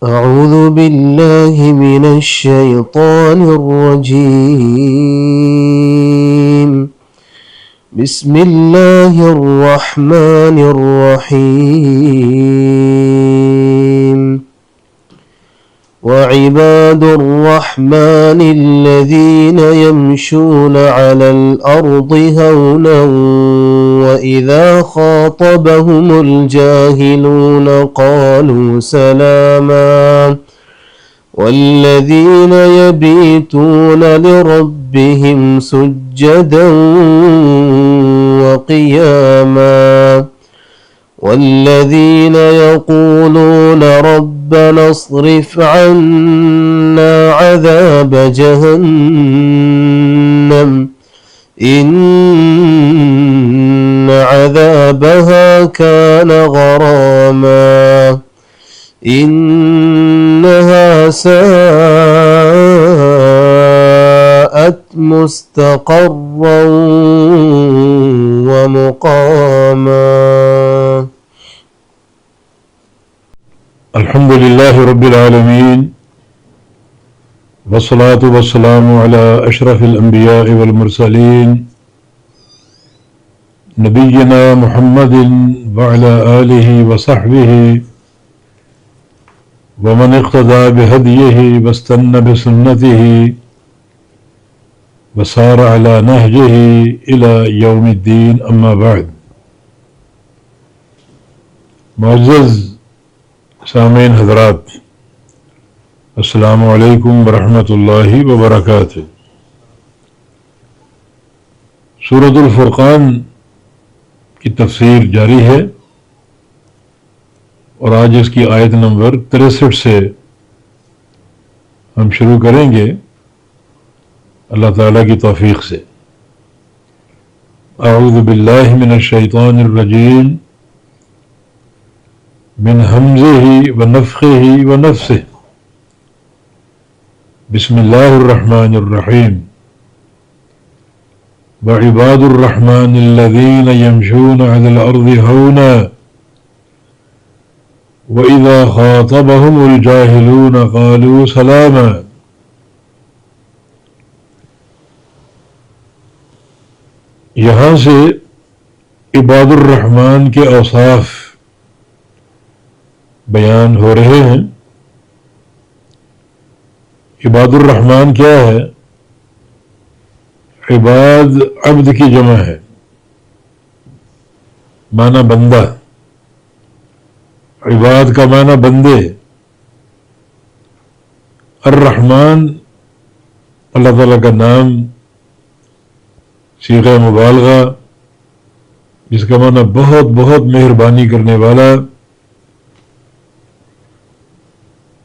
أعوذ بالله من الشيطان الرجيم. بسم الله الرحمن الرحيم. وعباد الرحمن الذين يمشون على الأرض هونا وإذا خاطبهم الجاهلون قالوا سلاما والذين يبيتون لربهم سجدا وقياما والذين يقولون ربنا اصرف عنا عذاب جهنم إن عذابها كان غراما إنها ساءت مستقرا ومقاما. الحمد لله رب العالمين والصلاة والسلام على أشرف الأنبياء والمرسلين نبينا محمد وعلى آله وصحبه ومن اقتدى بهديه واستنى بسنته وسار على نهجه إلى يوم الدين. أما بعد. معزز سامعین حضرات، السلام علیکم ورحمۃ اللہ وبرکاتہ. سورۃ الفرقان کی تفسیر جاری ہے اور آج اس کی آیت نمبر 63 سے ہم شروع کریں گے اللہ تعالیٰ کی توفیق سے. اعوذ باللہ من الشیطان الرجیم من حمزہ ونفخہ ونفثہ. بسم اللہ الرحمن الرحیم. وعباد الرحمن الذین یمشون علی الارض ہونا وَإِذَا خَاطَبَهُمُ الْجَاهِلُونَ قَالُوا سَلَامًا. یہاں سے عباد الرحمن کے اوصاف بیان ہو رہے ہیں. عباد الرحمن کیا ہے؟ عباد عبد کی جمع ہے، معنی بندہ. عباد کا معنی بندے. الرحمن اللہ تعالیٰ کا نام، صیغہ مبالغہ، جس کا معنی بہت بہت مہربانی کرنے والا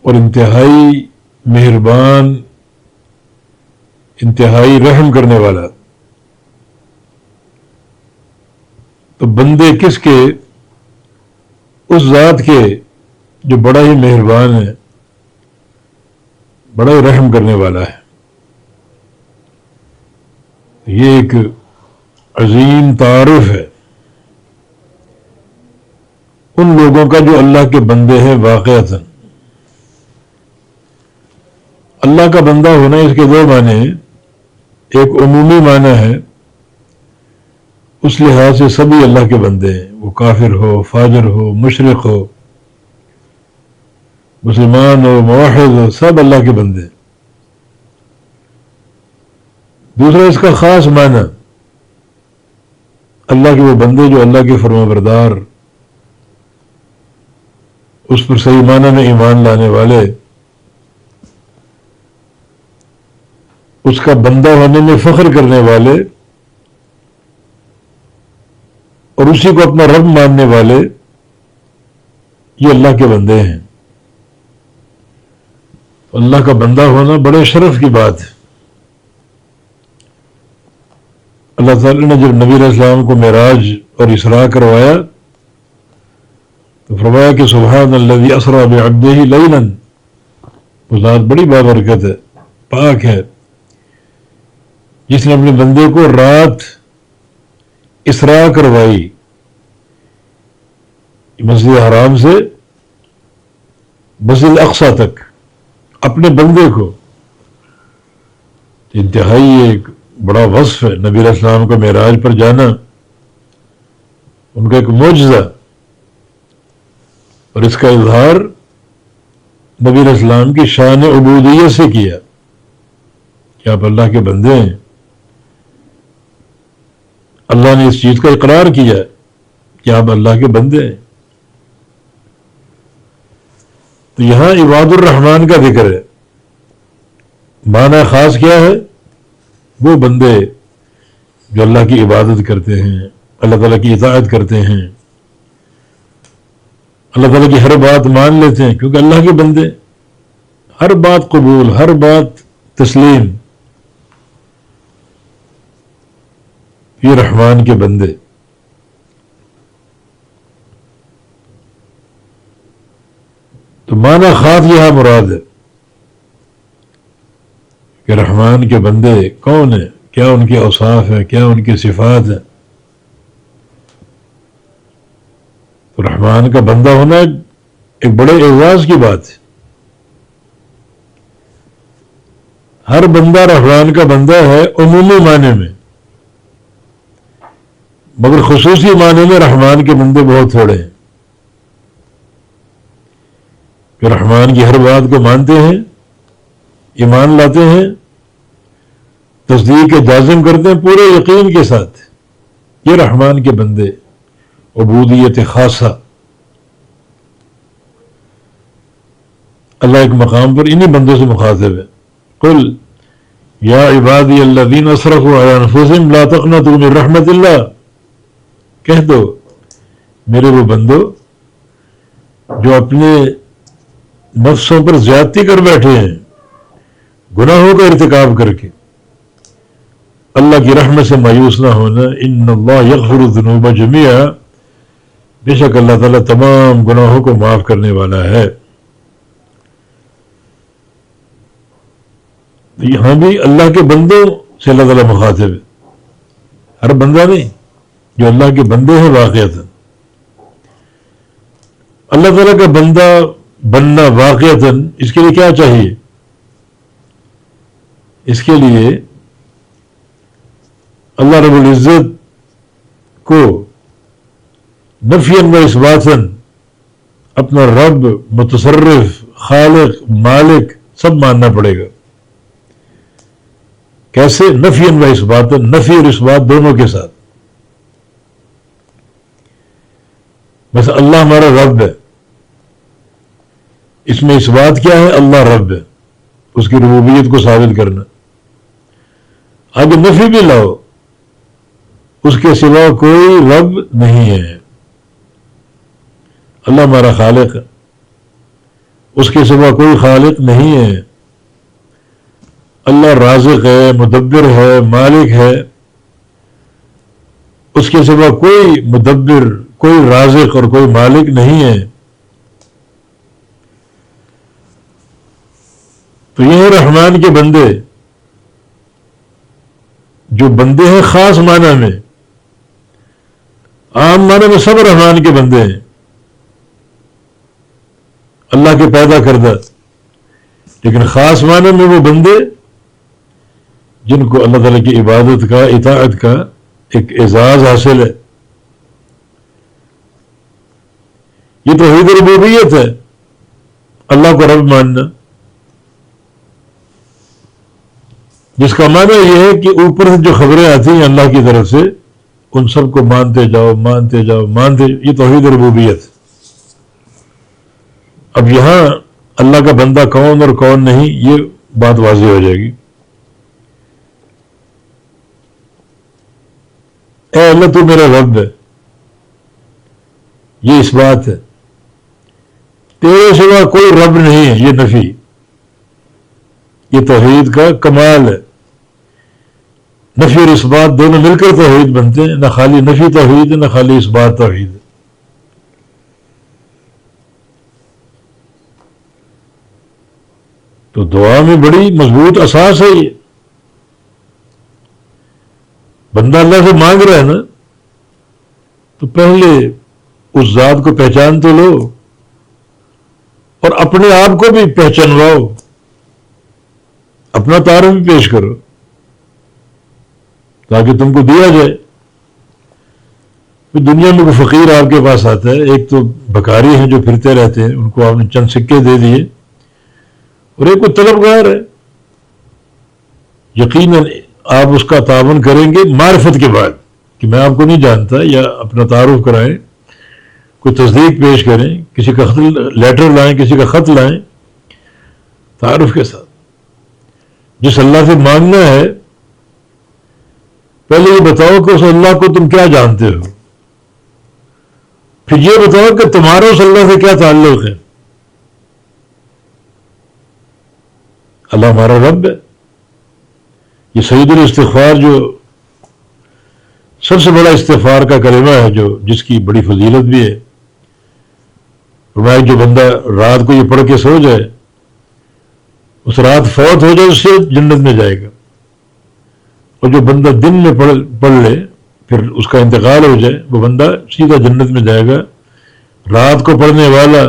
اور انتہائی مہربان، انتہائی رحم کرنے والا. تو بندے کس کے؟ اس ذات کے جو بڑا ہی مہربان ہے، بڑا ہی رحم کرنے والا ہے. یہ ایک عظیم تعارف ہے ان لوگوں کا جو اللہ کے بندے ہیں. واقعتاً اللہ کا بندہ ہونا اس کے دو معنی ہیں. ایک عمومی معنی ہے، اس لحاظ سے سبھی اللہ کے بندے ہیں، وہ کافر ہو، فاجر ہو، مشرک ہو، مسلمان ہو، موحد ہو، سب اللہ کے بندے ہیں. دوسرا اس کا خاص معنی، اللہ کے وہ بندے جو اللہ کے فرما بردار، اس پر صحیح معنی میں ایمان لانے والے، اس کا بندہ ہونے میں فخر کرنے والے اور اسی کو اپنا رب ماننے والے، یہ اللہ کے بندے ہیں. اللہ کا بندہ ہونا بڑے شرف کی بات ہے. اللہ تعالیٰ نے جب نبی علیہ السلام کو معراج اور اسراء کروایا تو فرمایا کہ سبحان الذی اسریٰ بعبدہ لیلا. وہ ذات بڑی بابرکت ہے، پاک ہے، جس نے اپنے بندے کو رات اسراء کروائی مسجد حرام سے مسجد اقصی تک اپنے بندے کو. انتہائی ایک بڑا وصف ہے نبی علیہ السلام کا معراج پر جانا، ان کا ایک معجزہ، اور اس کا اظہار نبی علیہ السلام کی شان عبودیت سے کیا کہ آپ اللہ کے بندے ہیں. اللہ نے اس چیز کا اقرار کیا کہ آپ اللہ کے بندے ہیں. تو یہاں عباد الرحمن کا ذکر ہے. معنی خاص کیا ہے؟ وہ بندے جو اللہ کی عبادت کرتے ہیں، اللہ تعالیٰ کی اطاعت کرتے ہیں، اللہ تعالیٰ کی ہر بات مان لیتے ہیں، کیونکہ اللہ کے بندے ہر بات قبول، ہر بات تسلیم. یہ رحمان کے بندے. تو معنی خاص یہاں مراد ہے کہ رحمان کے بندے کون ہیں، کیا ان کے اوصاف ہیں، کیا ان کی صفات ہیں. تو رحمان کا بندہ ہونا ایک بڑے اعزاز کی بات ہے. ہر بندہ رحمان کا بندہ ہے عمومی معنی میں، مگر خصوصی معنی میں رحمان کے بندے بہت تھوڑے ہیں کہ رحمان کی ہر بات کو مانتے ہیں، ایمان لاتے ہیں، تصدیق جازم کرتے ہیں پورے یقین کے ساتھ. یہ رحمان کے بندے، عبودیت خاصہ. اللہ ایک مقام پر انہی بندوں سے مخاطب ہے. قل یا عبادی الذین اسرفوا علی انفسہم لا تقنطوا من رحمت اللہ. کہہ دو میرے وہ بندو جو اپنے نفسوں پر زیادتی کر بیٹھے ہیں، گناہوں کا ارتکاب کر کے، اللہ کی رحمت سے مایوس نہ ہونا. ان اللہ یغفر الذنوب جميعا، بے شک اللہ تعالیٰ تمام گناہوں کو معاف کرنے والا ہے. تو یہاں بھی اللہ کے بندوں سے اللہ تعالیٰ مخاطب ہے، ہر بندہ نہیں، جو اللہ کے بندے ہیں واقعتاً. اللہ تعالیٰ کا بندہ بننا واقعتاً اس کے لیے کیا چاہیے؟ اس کے لیے اللہ رب العزت کو نفیاً و اثباتاً اپنا رب، متصرف، خالق، مالک سب ماننا پڑے گا. کیسے؟ نفیاً و اثباتاً، نفی اور اثبات دونوں کے ساتھ. بس اللہ ہمارا رب ہے، اس میں اثبات کیا ہے؟ اللہ رب ہے، اس کی ربوبیت کو ثابت کرنا. آگے نفی بھی لاؤ، اس کے سوا کوئی رب نہیں ہے. اللہ ہمارا خالق ہے، اس کے سوا کوئی خالق نہیں ہے. اللہ رازق ہے، مدبر ہے، مالک ہے، اس کے سوا کوئی مدبر، کوئی رازق اور کوئی مالک نہیں ہے. تو یہ رحمان کے بندے، جو بندے ہیں خاص معنی میں. عام معنی میں سب رحمان کے بندے ہیں، اللہ کے پیدا کردہ. لیکن خاص معنی میں وہ بندے جن کو اللہ تعالیٰ کی عبادت کا، اطاعت کا ایک اعزاز حاصل ہے. یہ توحید ربوبیت ہے، اللہ کو رب ماننا، جس کا معنی یہ ہے کہ اوپر سے جو خبریں آتی ہیں اللہ کی طرف سے ان سب کو مانتے جاؤ، مانتے جاؤ، مانتے. یہ توحید ربوبیت. اب یہاں اللہ کا بندہ کون اور کون نہیں، یہ بات واضح ہو جائے گی. اے اللہ تو میرا رب ہے، یہ اس بات ہے. تیرے سوا کوئی رب نہیں ہے، یہ نفی. یہ توحید کا کمال ہے. نفی اور اس بات دونوں مل کر توحید بنتے ہیں، نہ خالی نفی توحید ہے، نہ خالی اس بات توحید ہے. تو دعا میں بڑی مضبوط اساس ہے. یہ بندہ اللہ سے مانگ رہا ہے نا، تو پہلے اس ذات کو پہچان تو لو، اور اپنے آپ کو بھی پہچانواؤ، اپنا تعارف بھی پیش کرو تاکہ تم کو دیا جائے۔ دنیا میں کوئی فقیر آپ کے پاس آتا ہے، ایک تو بکاری ہیں جو پھرتے رہتے ہیں، ان کو آپ نے چند سکے دے دیے، اور ایک کوئی طلبگار ہے، یقیناً آپ اس کا تعاون کریں گے معرفت کے بعد کہ میں آپ کو نہیں جانتا، یا اپنا تعارف کرائیں، کوئی تصدیق پیش کریں، کسی کا خط لیٹر لائیں، کسی کا خط لائیں تعارف کے ساتھ۔ جس اللہ سے مانگنا ہے پہلے یہ بتاؤ کہ اس اللہ کو تم کیا جانتے ہو، پھر یہ بتاؤ کہ تمہارا اس اللہ سے کیا تعلق ہے۔ اللہ ہمارا رب ہے۔ یہ سید الاستغفار جو سب سے بڑا استغفار کا کلمہ ہے، جس کی بڑی فضیلت بھی ہے، فرمایا جو بندہ رات کو یہ پڑھ کے سو جائے، اس رات فوت ہو جائے، اس سے جنت میں جائے گا، اور جو بندہ دن میں پڑھ لے پھر اس کا انتقال ہو جائے، وہ بندہ سیدھا جنت میں جائے گا۔ رات کو پڑھنے والا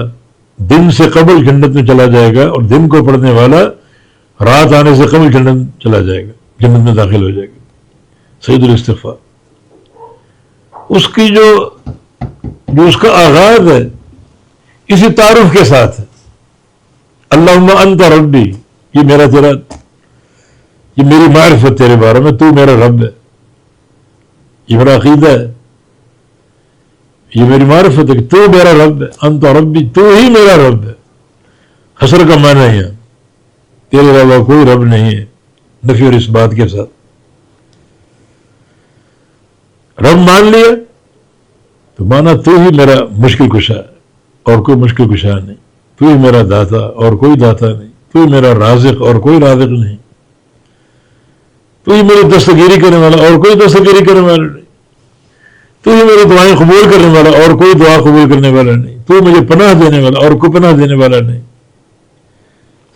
دن سے قبل جنت میں چلا جائے گا، اور دن کو پڑھنے والا رات آنے سے قبل جنت چلا جائے گا، جنت میں داخل ہو جائے گا۔ سید الاستغفار اس کی جو اس کا آغاز ہے اسی تعارف کے ساتھ ہے، اللہم انت ربی، یہ میری معرفت تیرے بارے میں، تو میرا رب ہے، یہ میرا عقیدہ ہے، یہ میری معرفت ہے کہ تو میرا رب ہے، انت ربی، تو ہی میرا رب ہے۔ حسر کا معنی ہے تیرے علاوہ کوئی رب نہیں ہے، نفی اور اس بات کے ساتھ۔ رب مان لیا تو مانا تو ہی میرا مشکل کشا ہے اور کوئی مشکل کشا نہیں، تو ہی میرا داتا اور کوئی داتا نہیں، تو ہی میرا رازق اور کوئی رازق نہیں، تو ہی میری دستگیری کرنے والا اور کوئی دستگیری کرنے والا نہیں، تو ہی میری دعائیں قبول کرنے والا اور کوئی دعا قبول کرنے والا نہیں، تو مجھے پناہ دینے والا اور کوئی پناہ دینے والا نہیں۔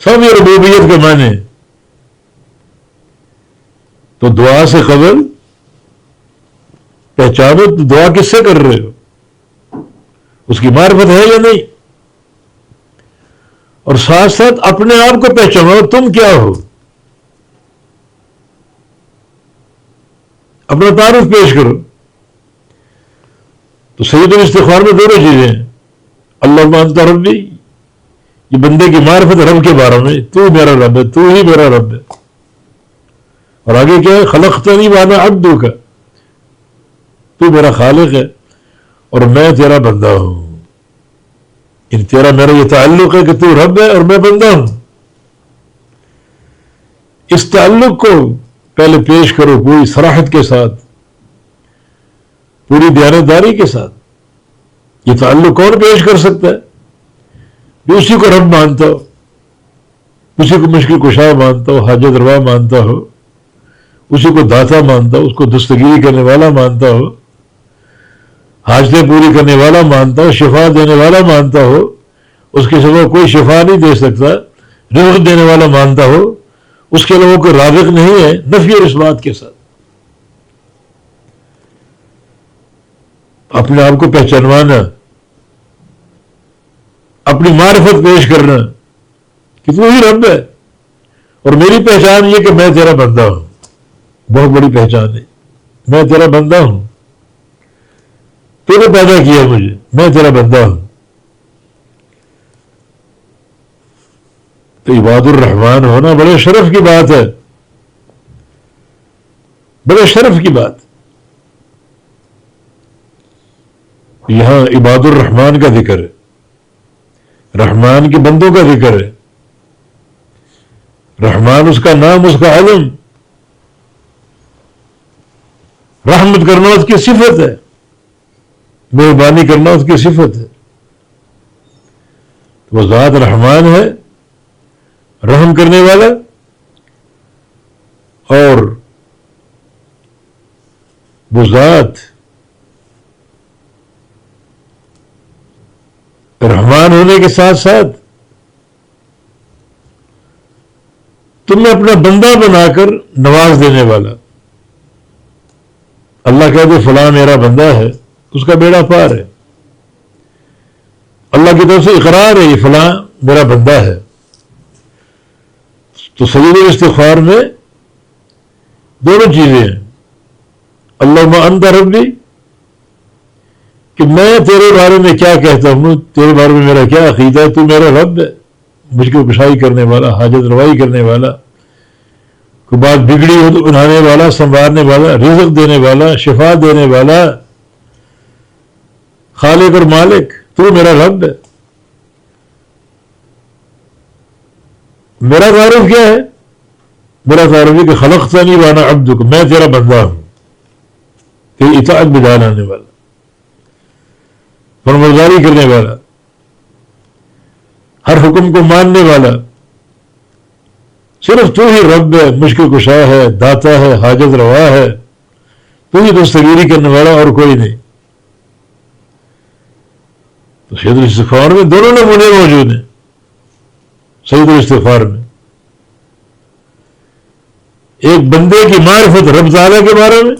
سب یہ ربوبیت کے معنی۔ تو دعا سے قبل پہچانو تو دعا کس سے کر رہے ہو، اس کی معرفت ہے یا نہیں، اور ساتھ ساتھ اپنے آپ کو پہچانو تم کیا ہو، اپنا تعارف پیش کرو۔ تو سید الاستغفار میں دونوں چیزیں ہیں، اللہم انت ربی، یہ بندے کی معرفت رب کے بارے میں، تو میرا رب ہے، تو ہی میرا رب ہے، اور آگے کیا ہے، خلقتنی وانا عبدک، تو میرا خالق ہے اور میں تیرا بندہ ہوں، یعنی تیرا میرا یہ تعلق ہے کہ تو رب ہے اور میں بندہ ہوں۔ اس تعلق کو پہلے پیش کرو پوری صراحت کے ساتھ، پوری دیانتداری کے ساتھ۔ یہ تعلق کون پیش کر سکتا ہے؟ جو اسی کو رب مانتا ہو، اسی کو مشکل کشا مانتا ہو، حاجت روا مانتا ہو، اسی کو داتا مانتا ہو، اس کو دستگیری کرنے والا مانتا ہو، حاجتیں پوری کرنے والا مانتا ہو، شفا دینے والا مانتا ہو، اس کے سوا کوئی شفا نہیں دے سکتا، رزق دینے والا مانتا ہو، اس کے علاوہ کوئی رازق نہیں ہے، نفی اور اس بات کے ساتھ اپنے آپ کو پہچانوانا، اپنی معرفت پیش کرنا کہ تو ہی رب ہے، اور میری پہچان یہ کہ میں تیرا بندہ ہوں، بہت بڑی پہچان ہے، میں تیرا بندہ ہوں، تو نے پیدا کیا مجھے، میں تیرا بندہ ہوں۔ تو عباد الرحمن ہونا بڑے شرف کی بات ہے، بڑے شرف کی بات۔ یہاں عباد الرحمن کا ذکر ہے، رحمان کے بندوں کا ذکر ہے، رحمان اس کا نام، اس کا علم، رحمت کرنا اس کی صفت ہے، مہربانی کرنا اس کی صفت ہے۔ وہ ذات رحمان ہے، رحم کرنے والا، اور وہ ذات رحمان ہونے کے ساتھ ساتھ تمہیں اپنا بندہ بنا کر نواز دینے والا۔ اللہ کہہ دے فلاں میرا بندہ ہے، اس کا بیڑا پار ہے، اللہ کی طرف سے اقرار ہے یہ فلاں میرا بندہ ہے. تو سجدہ الاستغفار میں دونوں چیزیں ہیں. اللہم انت ربی کہ میں تیرے بارے میں کیا کہتا ہوں، تیرے بارے میں میرا کیا عقیدہ ہے، تو میرا رب ہے، مشکل کشائی کرنے والا، حاجت روائی کرنے والا، کوئی بات بگڑی ہو تو بنانے والا، سنوارنے والا، رزق دینے والا، شفا دینے والا، خالق اور مالک، تو میرا رب ہے. میرا تعارف کیا ہے؟ میرا تعارف ہے کہ خلقتنی وانا عبدک، میں تیرا بندہ ہوں، تیری اطاعت بجا لانے والا، فرمانبرداری کرنے والا، ہر حکم کو ماننے والا. صرف تو ہی رب ہے، مشکل کشا ہے، داتا ہے، حاجت روا ہے، تو ہی دستگیری کرنے والا، اور کوئی نہیں. تو سجدہ الاستغفار میں دونوں نمونے موجود ہیں. سجدہ الاستغفار میں ایک بندے کی معرفت رب تعالیٰ کے بارے میں،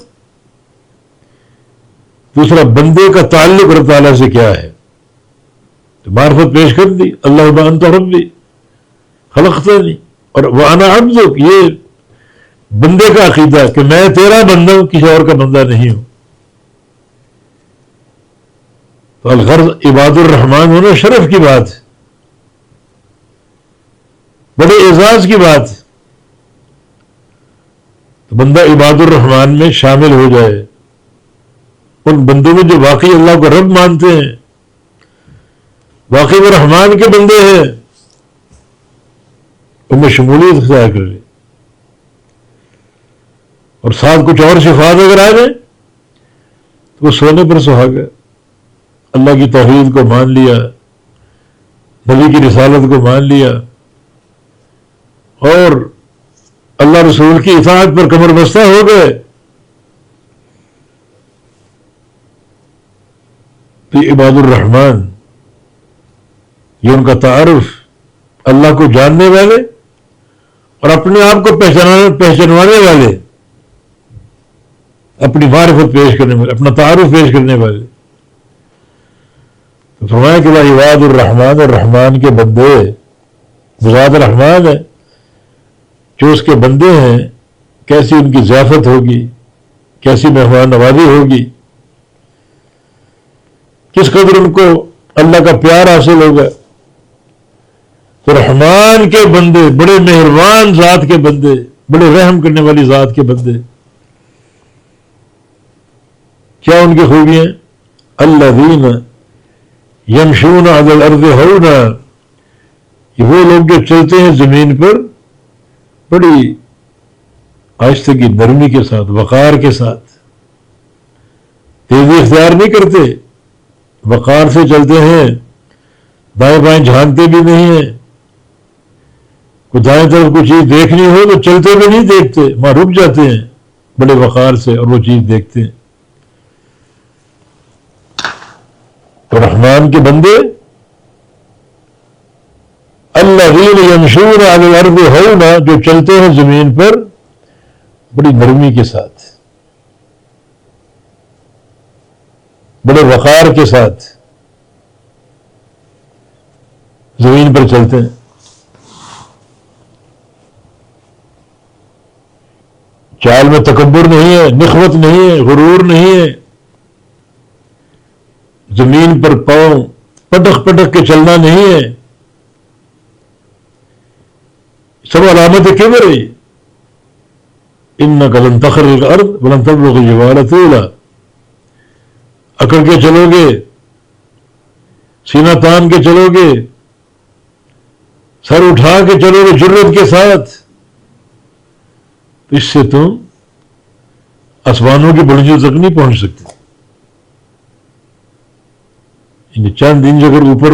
دوسرا بندے کا تعلق رب تعالیٰ سے کیا ہے. تو معرفت پیش کر دی، اللہم انت ربی خلقتنی، اور وانا عبدک، یہ بندے کا عقیدہ کہ میں تیرا بندہ ہوں، کسی اور کا بندہ نہیں ہوں. تو الغرض عباد الرحمان ہونا شرف کی بات ہے، بڑے اعزاز کی بات ہے. تو بندہ عباد الرحمان میں شامل ہو جائے، ان بندوں میں جو واقعی اللہ کو رب مانتے ہیں، واقعی وہ رحمان کے بندے ہیں، ان میں شمولیت اختیار کر لے. اور ساتھ کچھ اور صفات اگر آ جائیں تو وہ سونے پر سہاگا. اللہ کی توحید کو مان لیا، نبی کی رسالت کو مان لیا، اور اللہ رسول کی اطاعت پر کمر بستہ ہو گئے، تو یہ عباد الرحمان، یہ ان کا تعارف اللہ کو جاننے والے اور اپنے آپ کو پہچانوانے والے، اپنی معرفت پیش کرنے والے، اپنا تعارف پیش کرنے والے. تو فرمایا کہ وہ عباد الرحمان، اور رحمان کے بندے بذات رحمان ہے، جو اس کے بندے ہیں، کیسی ان کی ضیافت ہوگی، کیسی مہمان نوازی ہوگی، کس قدر ان کو اللہ کا پیار حاصل ہوگا. تو رحمان کے بندے، بڑے مہربان ذات کے بندے، بڑے رحم کرنے والی ذات کے بندے، کیا ان کی خوبیاں؟ الذین یمشون علی الارض ہونا، یہ وہ لوگ جو چلتے ہیں زمین پر بڑی آہستگی، نرمی کے ساتھ، وقار کے ساتھ، تیزی اختیار نہیں کرتے، وقار سے چلتے ہیں، دائیں بائیں جھانکتے بھی نہیں ہیں. کوئی دائیں طرف کوئی چیز دیکھنی ہو تو چلتے بھی نہیں دیکھتے، وہاں رک جاتے ہیں بڑے وقار سے، اور وہ چیز دیکھتے ہیں. تو رحمان کے بندے الذین یمشون علی الارض ہونا، جو چلتے ہیں زمین پر بڑی نرمی کے ساتھ، بڑے وقار کے ساتھ زمین پر چلتے ہیں. چال میں تکبر نہیں ہے، نخوت نہیں ہے، غرور نہیں ہے. زمین پر پاؤں پٹک پٹک کے چلنا نہیں ہے، سب علامت کبر ہے. انک لن تخرق الارض ولن تبلغ الجبال طولا، اکڑ کے چلو گے، سینہ تان کے چلو گے، سر اٹھا کے چلو گے جرت کے ساتھ، اس سے تم آسمانوں کی بلندیوں تک نہیں پہنچ سکتے. چند انچ اگر اوپر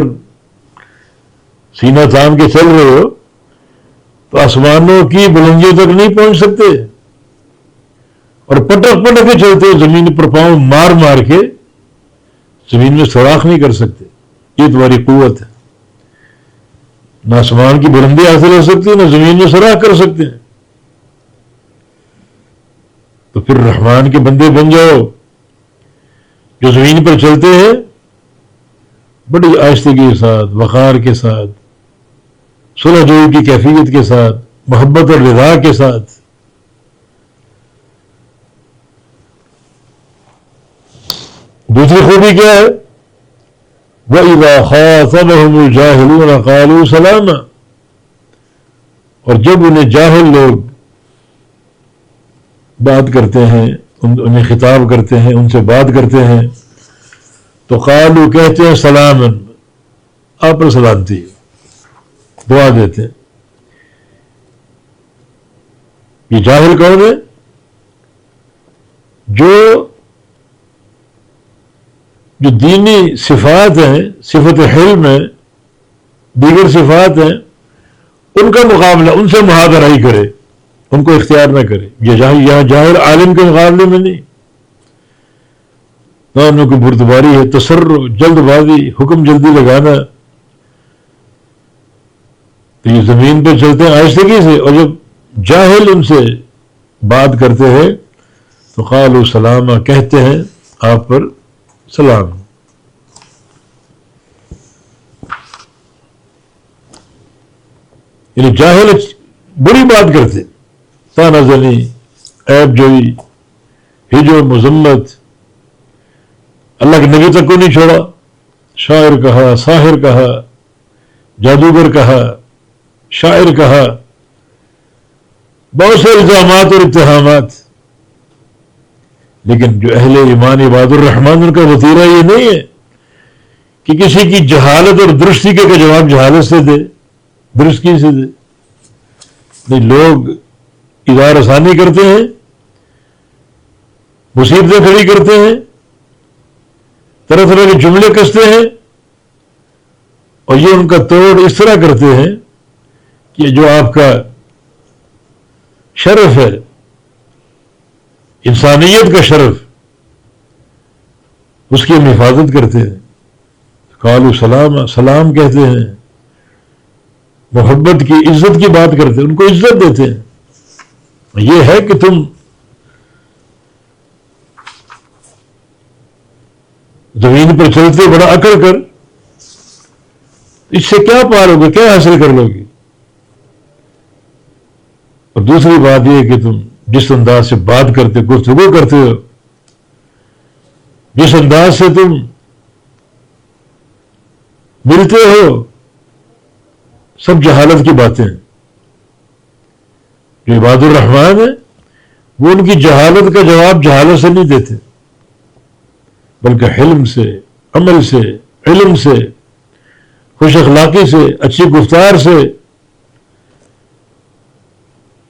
سینہ تان کے چل رہے ہو تو آسمانوں کی بلندیوں تک نہیں پہنچ سکتے، اور پٹک پٹک کے چلتے ہو، زمین پر پاؤں مار مار کے زمین میں سوراخ نہیں کر سکتے. یہ تمہاری قوت ہے. نہ آسمان کی بلندی حاصل ہو سکتی ہے، نہ زمین میں سوراخ کر سکتے ہیں. تو پھر رحمان کے بندے بن جاؤ، جو زمین پر چلتے ہیں بڑی آہستگی کے ساتھ، وقار کے ساتھ، صلح جوئی کی کیفیت کے ساتھ، محبت اور رضا کے ساتھ. دوسری خوبی کیا ہے؟ وَإِذَا خَاطَبَهُمُ الْجَاهِلُونَ قَالُوا سَلَامًا. اور جب انہیں جاہل لوگ بات کرتے ہیں، انہیں خطاب کرتے ہیں، ان سے بات کرتے ہیں، تو قالوا کہتے ہیں سلامًا، آپ پر سلامتی، دعا دیتے ہیں. یہ جاہل کون ہے؟ جو دینی صفات ہیں، صفت حلم ہے، دیگر صفات ہیں، ان کا مقابلہ، ان سے محاورہ ہی کرے، ان کو اختیار نہ کرے. یہ یہاں جاہل عالم کے مقابلے میں نہیں، نہ ان کی بردباری ہے، تسرع، جلد بازی، حکم جلدی لگانا. تو یہ زمین پہ چلتے ہیں آہستگی سے، اور جب جاہل ان سے بات کرتے ہیں تو قالوا سلاما، کہتے ہیں آپ پر سلام. یعنی جاہل بری بات کرتے، طعنہ زنی، عیب جوئی، ہجو، مذمت. اللہ کے نبی تک کو نہیں چھوڑا، شاعر کہا، ساحر کہا، جادوگر کہا، شاعر کہا، بہت سے الزامات اور اتہامات. لیکن جو اہل ایمان عباد الرحمان، ان کا وطیرہ یہ نہیں ہے کہ کسی کی جہالت اور درستی کا جواب جہالت سے دے، درستی سے دے. نہیں، لوگ اظہار ثانی کرتے ہیں، مصیبتیں کھڑی کرتے ہیں، طرح طرح کے جملے کستے ہیں، اور یہ ان کا توڑ اس طرح کرتے ہیں کہ جو آپ کا شرف ہے، انسانیت کا شرف، اس کی ہم حفاظت کرتے ہیں. قالوا سلام، سلام کہتے ہیں، محبت کی، عزت کی بات کرتے ہیں، ان کو عزت دیتے ہیں. یہ ہے کہ تم زمین پر چلتے بڑا عقل کر، اس سے کیا پالو گے، کیا حاصل کر لو گے. اور دوسری بات یہ کہ تم جس انداز سے بات کرتے، گفتگو کرتے ہو، جس انداز سے تم ملتے ہو، سب جہالت کی باتیں ہیں. جو عباد الرحمان ہیں وہ ان کی جہالت کا جواب جہالت سے نہیں دیتے، بلکہ حلم سے، عمل سے، علم سے، خوش اخلاقی سے، اچھی گفتار سے.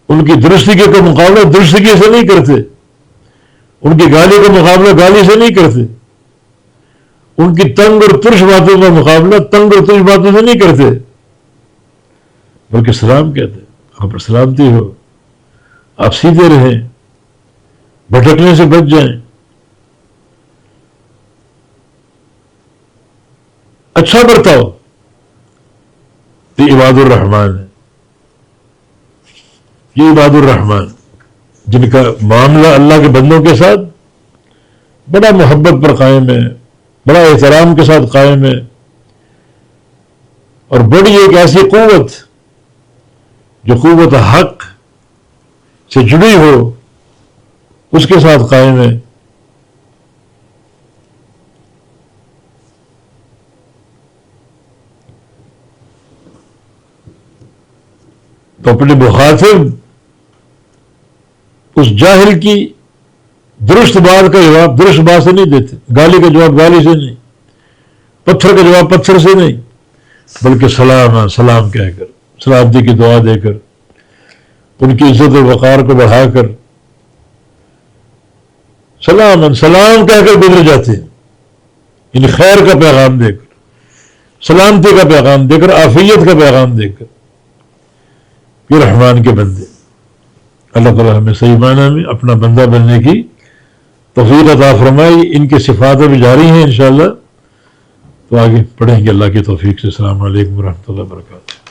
ان کی درستگی کا مقابلہ درستگی سے نہیں کرتے، ان کی گالی کا مقابلہ گالی سے نہیں کرتے، ان کی تنگ اور ترش باتوں کا مقابلہ تنگ اور ترش باتوں سے نہیں کرتے، بلکہ سلام کہتے ہیں. آپ پر سلامتی ہو، آپ سیدھے رہیں، بھٹکنے سے بچ جائیں، اچھا برتاؤ. یہ عباد الرحمان ہے. یہ عباد الرحمان جن کا معاملہ اللہ کے بندوں کے ساتھ بڑا محبت پر قائم ہے، بڑا احترام کے ساتھ قائم ہے، اور بڑی ایک ایسی قوت جو قوت حق سے جڑی ہو اس کے ساتھ قائم ہے. تو اپنے مخاطب اس جاہل کی درست بات کا جواب درست بات سے نہیں دیتے، گالی کا جواب گالی سے نہیں، پتھر کا جواب پتھر سے نہیں، بلکہ سلام، سلام کہہ کر، سلامتی کی دعا دے کر، ان کی عزت و وقار کو بڑھا کر سلام سلام کہہ کر گزر جاتے ہیں. یعنی خیر کا پیغام دے کر، سلامتی کا پیغام دے کر، عافیت کا پیغام دے کر. یہ رحمان کے بندے. اللہ تعالیٰ ہمیں صحیح معنی میں اپنا بندہ بننے کی توفیق عطا فرمائی. ان کی صفاتیں بھی جاری ہیں انشاءاللہ، تو آگے پڑھیں گے اللہ کی توفیق سے. السلام علیکم ورحمۃ اللہ وبرکاتہ.